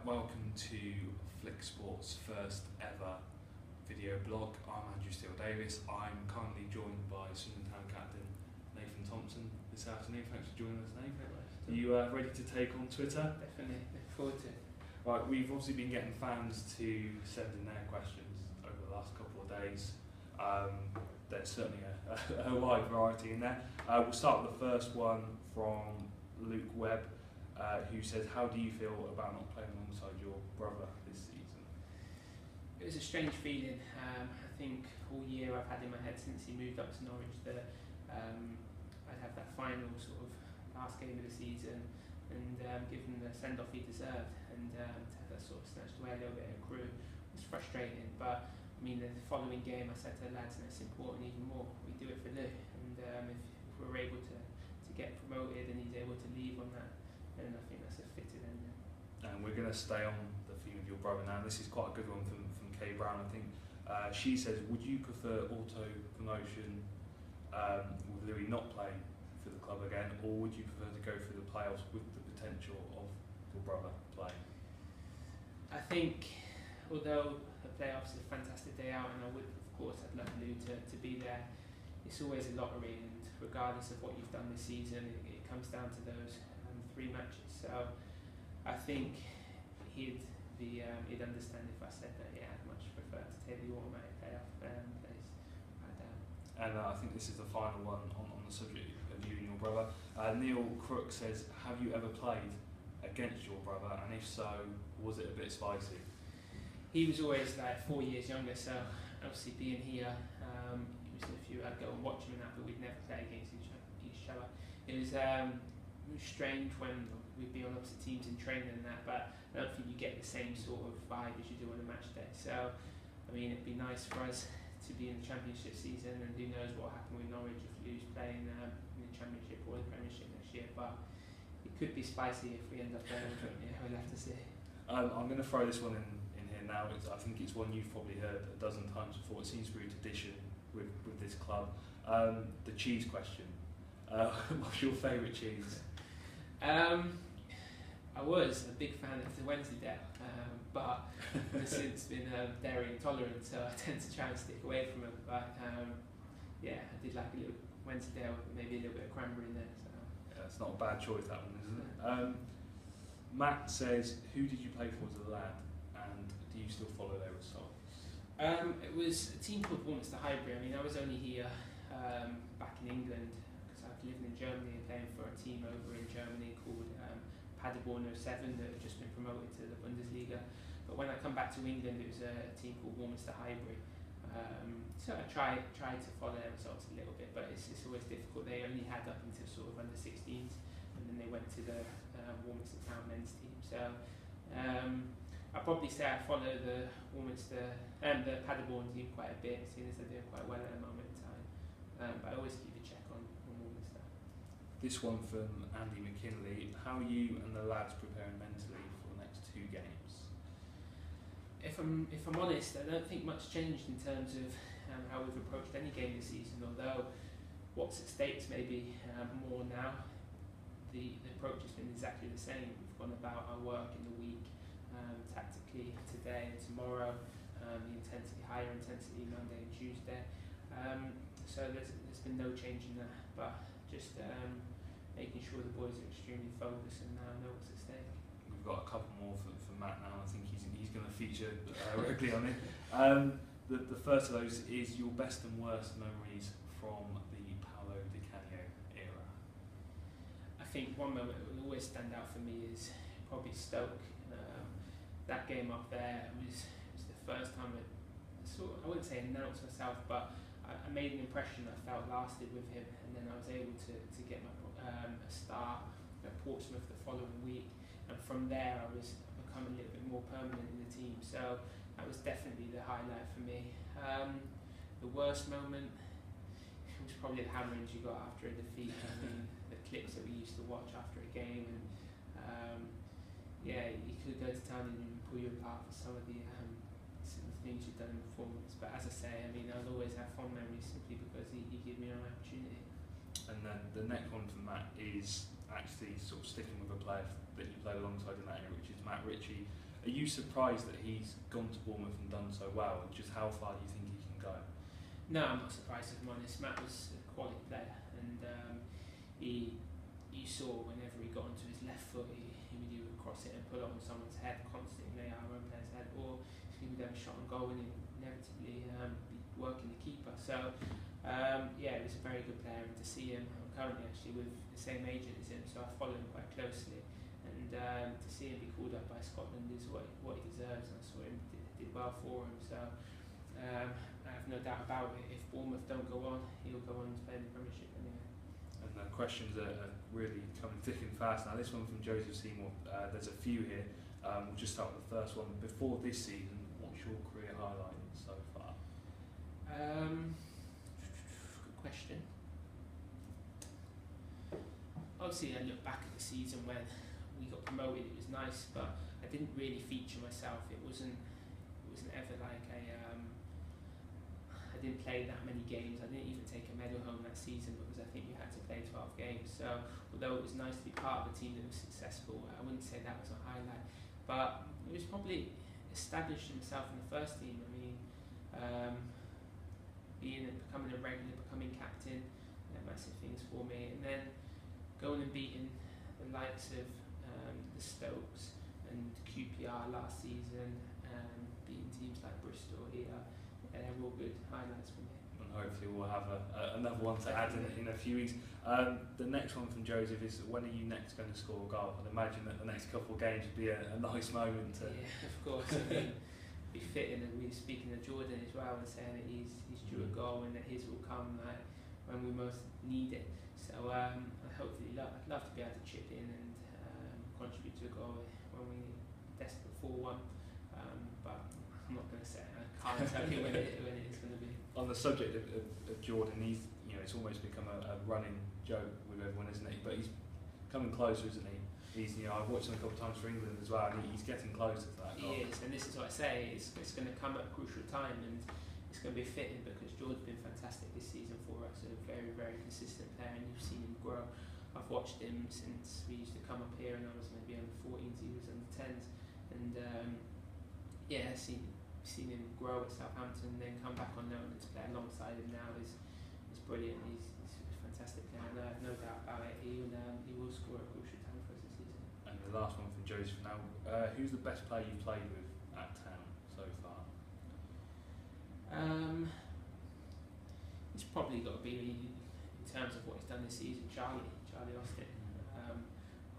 welcome to Flick Sports' first ever video blog. I'm Andrew Steele-Davis. I'm currently joined by Swindon Town captain Nathan Thompson this afternoon. Thanks for joining us, Nathan. You ready to take on Twitter? Definitely, look forward to it. Right, we've obviously been getting fans to send in their questions over the last couple of days. There's certainly a wide variety in there. We'll start with the first one from Luke Webb, who says, how do you feel about not playing alongside your brother this season? It was a strange feeling. I think all year I've had in my head since he moved up to Norwich that I'd have that final sort of last game of the season and give him the send-off he deserved, and to have that sort of snatched away a little bit of crew was frustrating. But I mean, the following game I said to the lads, and it's important even more, we do it for Lou, and if we're able to get promoted and he's able to leave on that, then I think that's a fitted ending. And we're going to stay on the theme of your brother now. This is quite a good one from Kay Brown, I think. She says, would you prefer auto-promotion with Louis not playing for the club again, or would you prefer to go through the playoffs with the potential of your brother playing? I think, although the playoffs is a fantastic day out, and I would, of course, I'd love Lou to be there, it's always a lottery, and regardless of what you've done this season, it comes down to those 3 matches. So I think he'd understand if I said that, yeah, I'd much prefer to take the automatic playoff place. And I think this is the final one on the subject of you and your brother. Neil Crook says, have you ever played against your brother, and if so, was it a bit spicy? He was always like 4 years younger, so obviously being here, I'd go and watch him and that, but we'd never play against each other. It was strange when we'd be on opposite teams in training and that, but I don't think you get the same sort of vibe as you do on a match day. So, I mean, it'd be nice for us to be in the Championship season, and who knows what will happen with Norwich if Lou's playing in the Championship or the Premiership next year, but it could be spicy if we end up there. We'll have to see. I'm going to throw this one in here now. I think it's one you've probably heard a dozen times before. It seems to be a tradition with this club. The cheese question. What's your favourite cheese? I was a big fan of the Wednesday, but I've since been dairy intolerant, so I tend to try and stick away from it. But yeah, I did like a little Wednesday with maybe a little bit of cranberry in there. So. Yeah, it's not a bad choice, that one, isn't it? Matt says, who did you play for as a lad, and do you still follow their results? It was a team called Warminster Highbury. I mean, I was only here back in England because I've lived in Germany and playing for a team over in Germany called Paderborn 07 that have just been promoted to the Bundesliga. But when I come back to England, it was a team called Warminster Highbury. So I tried to follow their results a little bit, but it's always difficult. They only had up until sort of under 16s, and then they went to the Warminster Town men's team. So I'd probably say I follow the Warminster and the Paderborn team quite a bit, seeing as they're doing quite well at the moment in time. But I always keep a check on Warminster. This one from Andy McKinley. How are you and the lads preparing mentally for the next 2 games? If I'm honest, I don't think much changed in terms of how we've approached any game this season, although what's at stake is maybe more now. The approach has been exactly the same. We've gone about our work in the week, tactically today and tomorrow, higher intensity Monday and Tuesday. So there's been no change in that, but just making sure the boys are extremely focused and know what's at stake. We've got a couple more for Matt now. I think he's going to feature regularly on it. The first of those is your best and worst memories from the Paolo Di Canio era. I think one moment that will always stand out for me is probably Stoke. That game up there was the first time I wouldn't say announced myself, but I made an impression that I felt lasted with him, and then I was able to get a start at Portsmouth the following week, and from there I was become a little bit more permanent in the team. So that was definitely the highlight for me. The worst moment was probably the hammerings you got after a defeat. I mean, the clips that we used to watch after a game, and yeah, you could go to town and pull you apart for some of the things you've done in performance. But as I say, I mean, I'll always have fond memories simply because he gave me an opportunity. And then the next one from Matt is actually sort of sticking with a player that you played alongside in that era, which is Matt Ritchie. Are you surprised that he's gone to Bournemouth and done so well? And just how far do you think he can go? No, I'm not surprised if I'm honest. Matt was a quality player, and you saw whenever he got onto his left foot, he would either cross it and put it on someone's head constantly, our own player's head, or he would have a shot on goal and inevitably be working the keeper. So yeah, he was a very good player, and to see him, I'm currently actually with the same agent as him, so I follow him quite closely, and to see him be called up by Scotland is what he deserves, and I saw him did well for him. So I have no doubt about it. If Bournemouth don't go on, he'll go on to play in the Premiership anyway. And the questions are really coming thick and fast now. This one from Joseph Seymour. There's a few here. We'll just start with the first one. Before this season, what's your career highlight so far? Good question. Obviously, I look back at the season when we got promoted. It was nice, but I didn't really feature myself. It wasn't ever like I didn't play that many games. I didn't even take a medal home that season because I think you had to play 12 games. So although it was nice to be part of a team that was successful, I wouldn't say that was a highlight. But it was probably establishing himself in the first team. I mean, becoming a regular, becoming captain, they're massive things for me. And then going and beating the likes of the Stokes and QPR last season, beating teams like Bristol here, they're all good highlights for me. And hopefully we'll have another one to add in a few weeks. The next one from Joseph is, when are you next going to score a goal? I'd imagine that the next couple of games would be a nice moment to... Yeah, of course. I mean, be fitting, and we were speaking to Jordan as well and saying that he's due a goal and that his will come like when we most need it. So hopefully I'd love to be able to chip in and contribute to a goal when we desperate for one. But I'm not going to say, I can't tell you when it is going to be. On the subject of Jordan, it's almost become a running joke with everyone, isn't it? But he's coming closer, isn't he? I've watched him a couple of times for England as well, and he's getting closer to that goal. He is, and this is what I say, it's going to come at a crucial time, and it's going to be fitting because Jordan's been fantastic this season for us, a very, very consistent player, and you've seen him grow. I've watched him since we used to come up here, and I was maybe under 14s, he was under 10s, and yeah, seen him grow at Southampton, then come back on loan and to play alongside him now is brilliant. He's a fantastic player, and I have no doubt about it. He will score at a crucial time for us this season. And the last one from Joseph now. Who's the best player you've played with at Town so far? It's probably got to be, in terms of what he's done this season, Charlie Austin.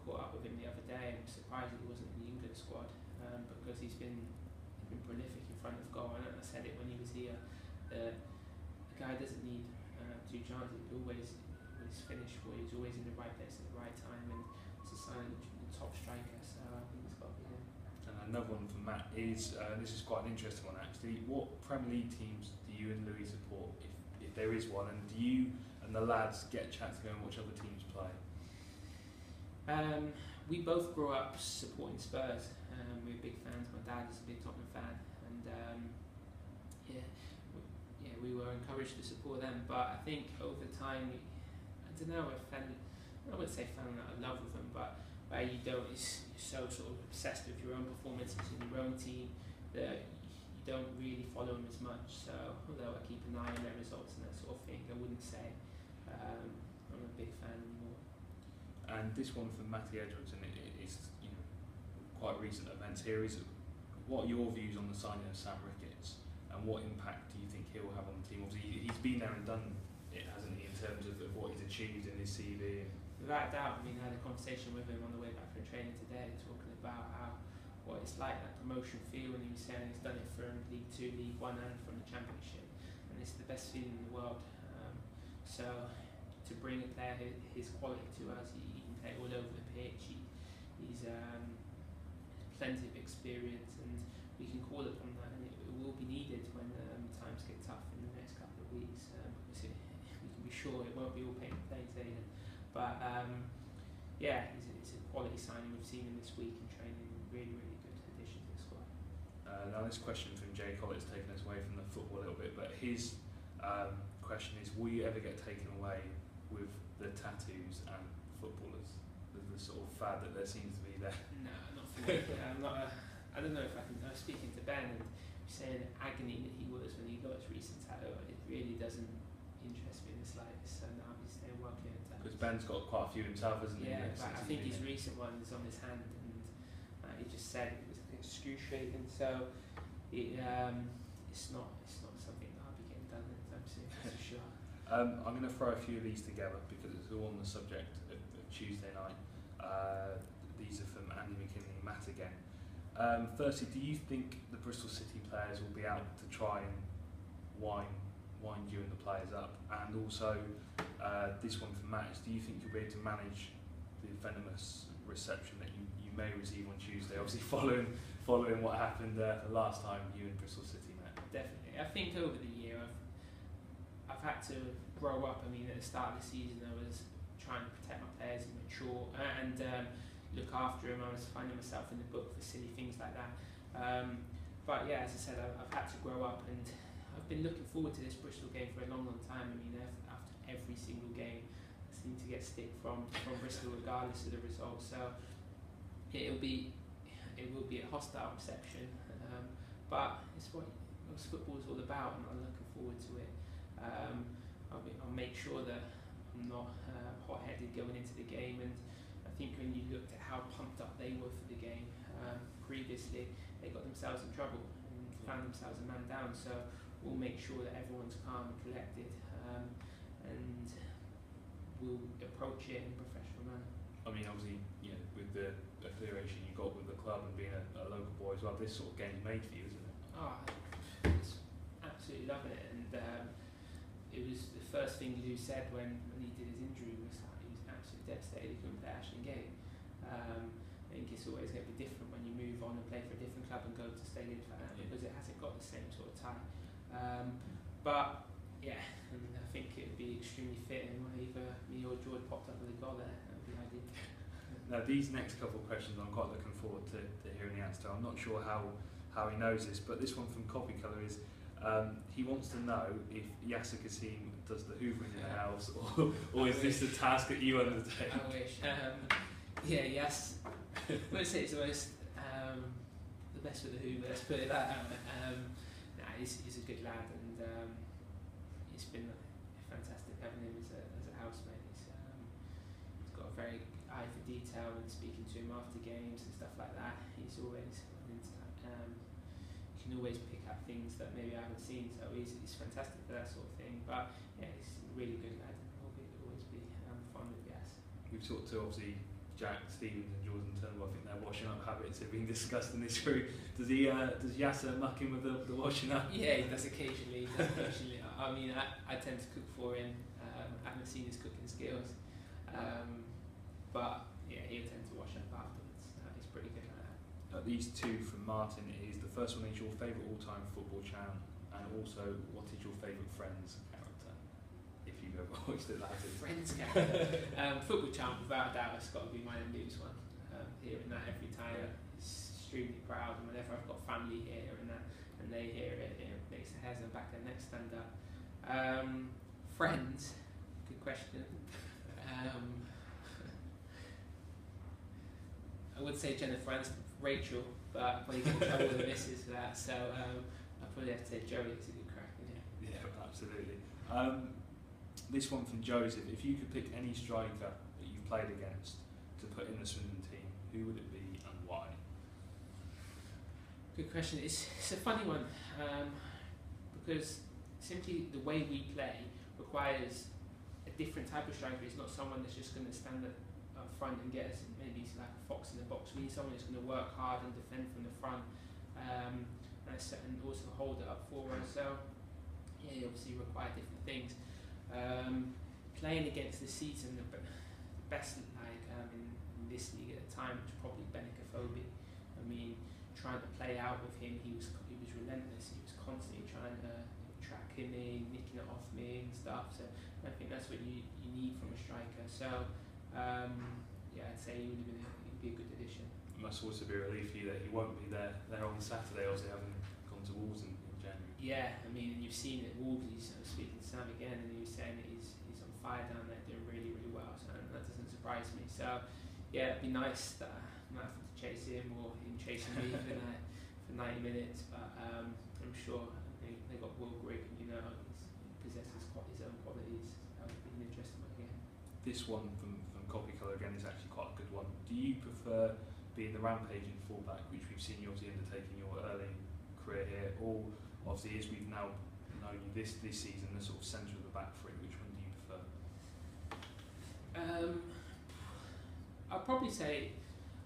Caught up with him the other day, and I'm surprised he wasn't in the England squad because he's been prolific in front of goal. I said it when he was here. The guy doesn't need 2 chances. He always finish for you. He's always in the right place at the right time, and it's a sign of the top striker. So I think it's got to be him. And another one from Matt is, this is quite an interesting one actually. What Premier League teams do you and Louis support, if there is one? And do you and the lads get a chance to go and watch other teams play? We both grew up supporting Spurs. We're big fans. My dad is a big Tottenham fan, and we were encouraged to support them. But I think over time, I don't know, I wouldn't say fell out of love with them, but where you're so sort of obsessed with your own performances in your own team that you don't really follow them as much. So although I keep an eye on their results and that sort of thing, I wouldn't say I'm a big fan anymore. And this one from Matty Edwards, and it is quite recent events here, is what are your views on the signing of Sam Ricketts, and what impact do you think he'll have on the team? Obviously he's been there and done it, hasn't he, in terms of what he's achieved in his CV? Without a doubt. I mean, I had a conversation with him on the way back from training today, talking about what it's like, that promotion feel, and he was saying he's done it from League 2, League 1 and from the Championship, and it's the best feeling in the world. So to bring a player his quality to us, he can play all over the pitch, he's plenty of experience, and we can call upon that, and it will be needed when times get tough in the next couple of weeks, because we can be sure it won't be all plain sailing. But yeah, it's a quality signing. We've seen him this week in training. Really, really good addition to the squad. Now this question from Jay Collett's taken us away from the football a little bit, but his question is, will you ever get taken away with the tattoos and footballers? The sort of fad that there seems to be there. No, not for me. I don't know if I was speaking to Ben and saying agony that he was when he got his recent tattoo. It really doesn't interest me in the slightest. So now I'm just there working at that. Because Ben's got quite a few himself, hasn't he? Yeah, but I think his recent one is on his hand, and he just said it was excruciating. So it's not something that I'll be getting done anytime soon, that's for sure. I'm going to throw a few of these together because it's all on the subject of Tuesday night. These are from Andy McKinley and Matt again. Firstly, do you think the Bristol City players will be out to try and wind you and the players up? And also, this one from Matt is, do you think you'll be able to manage the venomous reception that you may receive on Tuesday, obviously following what happened the last time you and Bristol City met? Definitely. I think over the year I've had to grow up. I mean, at the start of the season I was trying to protect my players and mature and look after them. I was finding myself in the book for silly things like that. But yeah, as I said, I've had to grow up, and I've been looking forward to this Bristol game for a long time. I mean, after every single game I seem to get stick from Bristol regardless of the result. So it will be a hostile reception, but it's what football is all about, and I'm looking forward to it. I'll make sure that I'm not hot-headed going into the game, and I think when you looked at how pumped up they were for the game previously, they got themselves in trouble and found themselves a man down. So we'll make sure that everyone's calm and collected, and we'll approach it in a professional manner. I mean, obviously, with the affiliation you got with the club and being a local boy as well, this sort of game's made for you, isn't it? I was absolutely loving it, and it was the first thing Lou said when he did his injury was that he was absolutely devastated he couldn't play Ashton Gate. I think it's always going to be different when you move on and play for a different club and go to stadiums like that, because it hasn't got the same sort of tie. But yeah, and I think it would be extremely fitting when either me or George popped up with a goal there. That would be ideal. Now, these next couple of questions I'm quite looking forward to hearing the answer to. I'm not sure how he knows this, but this one from Coffee Colour is, he wants to know if Yasser Kassim does the hoovering in the house, or is this a task that you undertake? I wish. Yes. I would say it's almost the best with the Hoover, let's put it that way. He's a good lad, and it's been fantastic having him as a housemate. He's got a very eye for detail, and speaking to him after games and stuff like that, he's always into that. You can always pick up things that maybe I haven't seen, so he's fantastic for that sort of thing. But yeah, he's a really good lad, and will always be fond of Yass. We've talked to obviously Jack Stevens and Jordan Turnbull. I think their washing up habits have been discussed in this group. Does Yasser muck in with the washing up? Yeah, he does occasionally. I mean, I tend to cook for him. I haven't seen his cooking skills, but yeah, he'll tend to wash up afterwards. He's pretty good at that. These two from Martin is, the first one is your favourite all-time football channel, and also what is your favourite Friends character, if you've ever watched it. That is Friends character. Football channel, without a doubt, it's got to be mine and Lou's one. Hearing that every time, it's extremely proud, and whenever I've got family here and they hear it, it makes the hairs on the back of their neck stand up. Friends, good question. I would say Jennifer Aniston, Rachel, but I probably get in trouble with the missus for that, so I probably have to say Joey. It's a good crack, yeah, absolutely. This one from Joseph: if you could pick any striker that you've played against to put in the Swindon team, who would it be and why? Good question. It's a funny one, because simply the way we play requires a different type of striker. It's not someone that's just going to stand up front and get us, maybe it's like a fox in the box. We need someone who's going to work hard and defend from the front, and also hold it up for us. So yeah, you obviously require different things. Playing against the season, the best in this league at the time was probably Benicophobe. I mean, trying to play out with him, he was relentless. He was constantly trying to tracking me, nicking it off me and stuff. So I think that's what you need from a striker. So yeah, I'd say he'd be a good addition. It must also be a relief for you that he won't be there on Saturday, obviously having gone to Wolves in January. Yeah, I mean, you've seen it. Wolves. I was speaking to Sam again, and he was saying that he's on fire down there, doing really, really well. So that doesn't surprise me. So yeah, it'd be nice that I might have to chase him or him chasing me. for 90 minutes, but I'm sure they got Will Grigg, he possesses quite his own qualities. That would be an interesting one again. This one from Copy Colour again is actually quite a good one. Do you prefer being the rampaging fullback, which we've seen you obviously undertaking your early career here, or obviously as we've now known you this season, the sort of centre of the back three? Which one do you prefer? I'd probably say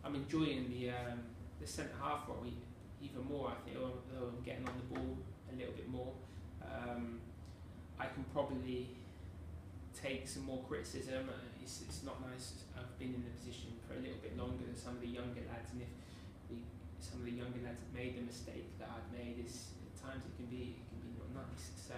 I'm enjoying the centre half role even more. I think although I'm getting on the ball a little bit more, I can probably take some more criticism. It's not nice. I've been in the position for a little bit longer than some of the younger lads, and if some of the younger lads have made the mistake that I've made, at times it can be not nice. So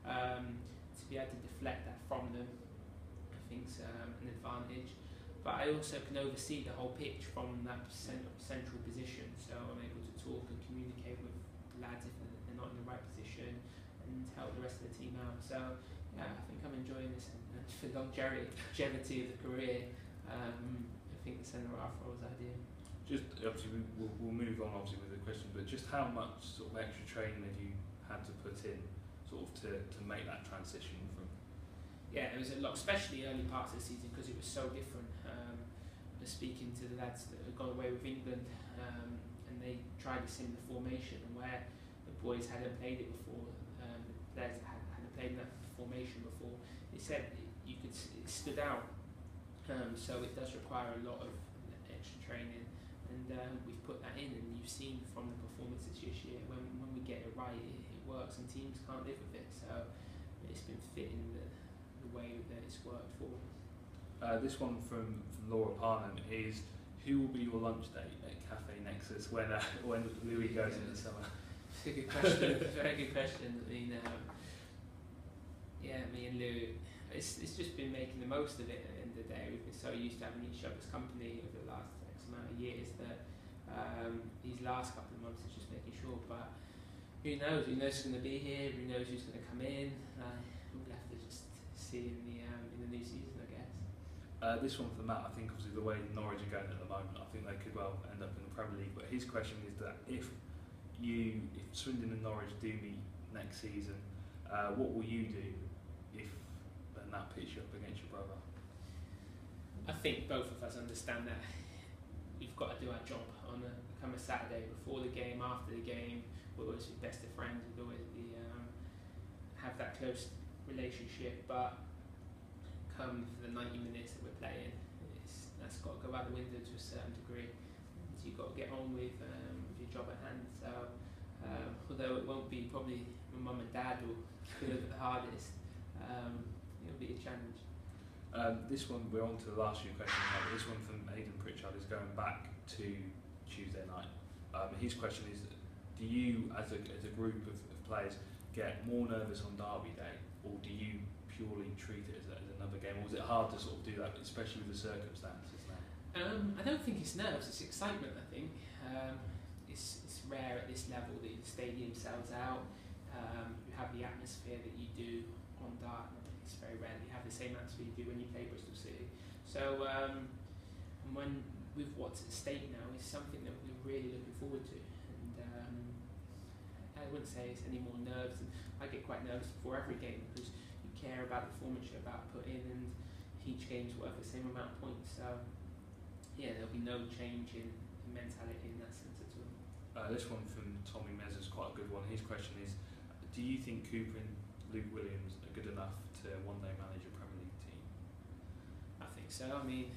to be able to deflect that from them, I think is an advantage. But I also can oversee the whole pitch from that central position, so I'm able to talk and communicate with the lads if they're not in the right position, and help the rest of the team out. So yeah, I think I'm enjoying this, and for longevity of the career, I think the centre half role is ideal. Just obviously we'll move on obviously with the question, but just how much sort of extra training have you had to put in sort of to make that transition from? Yeah, there was a lot, especially early parts of the season, because it was so different. I was speaking to the lads that had gone away with England, and they tried a similar formation, and where the boys hadn't played it before, the players that hadn't played in that formation before, they said it stood out. So it does require a lot of extra training, and we've put that in, and you've seen from the performances this year, when we get it right, it works, and teams can't live with it. So it's been fitting the way that it's worked for us. This one from Laura Parnham is: who will be your lunch date at Cafe Nexus when Louis goes in the summer? It's a good question. Very good question. I mean, me and Lou, it's just been making the most of it. At the end of the day, we've been so used to having each other's company over the last X amount of years that these last couple of months is just making sure. But who knows? Who knows who's going to be here? Who knows who's going to come in? We'll have to just see in the new season, I guess. This one for Matt, I think obviously the way Norwich are going at the moment, I think they could well end up in the Premier League. But his question is that if Swindon and Norwich do meet next season, what will you do if that pits you up against your brother? I think both of us understand that we've got to do our job on a Saturday, before the game, after the game. We'll always be best of friends. We'll always be have that close relationship. But come for the 90 minutes that we're playing, that's got to go out the window to a certain degree. So you've got to get on with your job at hand. So although it won't be probably my mum and dad will feel it the hardest, it'll be a challenge. This one, we're on to the last few questions now, but this one from Aidan Pritchard is going back to Tuesday night. His question is: do you, as a group of players, get more nervous on Derby Day, or do you purely treat it as another game, or is it hard to sort of do that, especially with the circumstances now? I don't think it's nerves, it's excitement. I think it's rare at this level that the stadium sells out. You have the atmosphere that you do on Derby. It's very rare that you have the same atmosphere you do when you play Bristol City. So when with what's at stake now is something that we're really looking forward to. And I wouldn't say it's any more nerves. And I get quite nervous before every game because you care about the performance you're about to put in, and each game's worth the same amount of points. So yeah, there'll be no change in mentality in that sense at all. This one from Tommy Mez is quite a good one. His question is: do you think Cooper and Luke Williams are good enough to one day manage a Premier League team? I think so. I mean,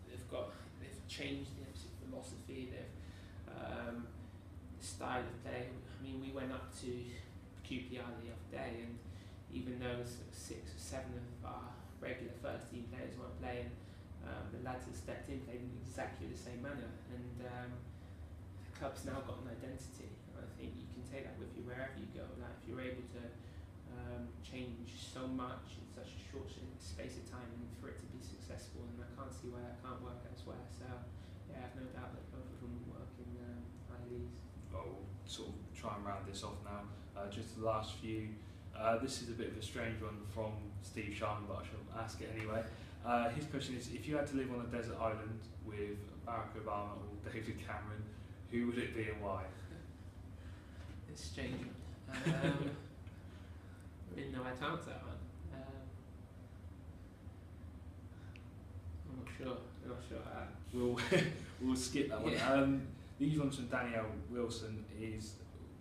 they've changed their philosophy, their style of play. I mean, we went up to QPR the other day, and even though sort of 6 or 7 of our regular first team players weren't playing, the lads that stepped in played in exactly the same manner, and the club's now got an identity. I think you can take that with you wherever you go. Like, if you're able to change so much in such a short space of time, and for it to be successful, and I can't see why that can't work elsewhere. So yeah, I have no doubt that both of them will work in high leagues. Well, we'll sort of try and round this off now. Just the last few. This is a bit of a strange one from Steve Sharman, but I shall ask it anyway. His question is: if you had to live on a desert island with Barack Obama or David Cameron, who would it be and why? It's a strange one. I didn't know how to answer that one. I'm not sure. We'll skip that one. Yeah. These ones from Danielle Wilson is,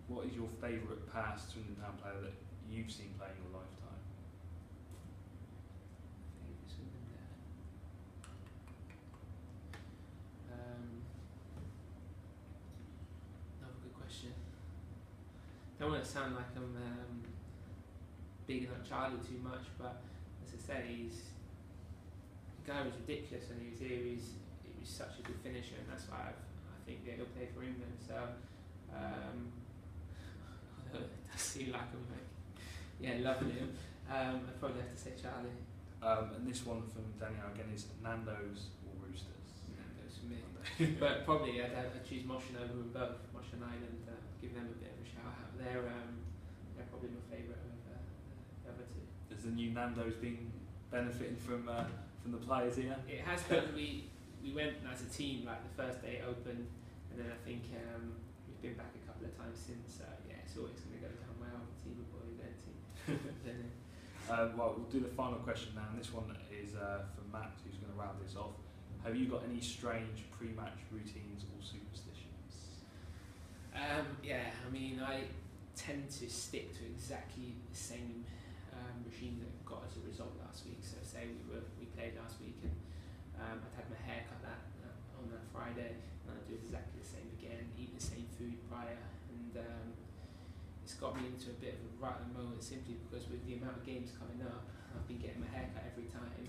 what is your favourite past Swindon Town player that you've seen play in your lifetime? Favourite Swindon player? Another good question. Don't want to sound like I'm bigging up Charlie too much, but as I say, the guy was ridiculous when he was here. He was such a good finisher, and that's why I think he'll play for England. So, although it does seem like I'm loving him, I'd probably have to say Charlie. And this one from Danielle again is Nando's or Roosters? Nando's for me. But probably I'd choose Moshen over them both. Moshen Island, give them a bit of a shout out. They're probably my favourite of the other two. Has the new Nando's been benefiting from the players here? It has done. We went as a team like the first day it opened, and then I think we've been back a couple of times since. It's always going to go down well. Team of boys, their team. Well, we'll do the final question now, and this one is for Matt, who's going to round this off. Have you got any strange pre-match routines or superstitions? I tend to stick to exactly the same regime that got us a result last week. So say we played last week, and I'd had my hair cut on that Friday, and I'd do exactly the same again, eat the same food prior, and it's got me into a bit of a rut at the moment, simply because with the amount of games coming up, I've been getting my hair cut every time. I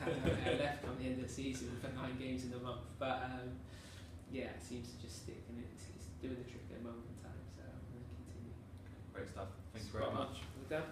have no hair left on the end of the season for 9 games in a month, but it seems to just stick, and it's doing the trick at the moment in time, so I'm going to continue. Great stuff. Thanks very much. We're done.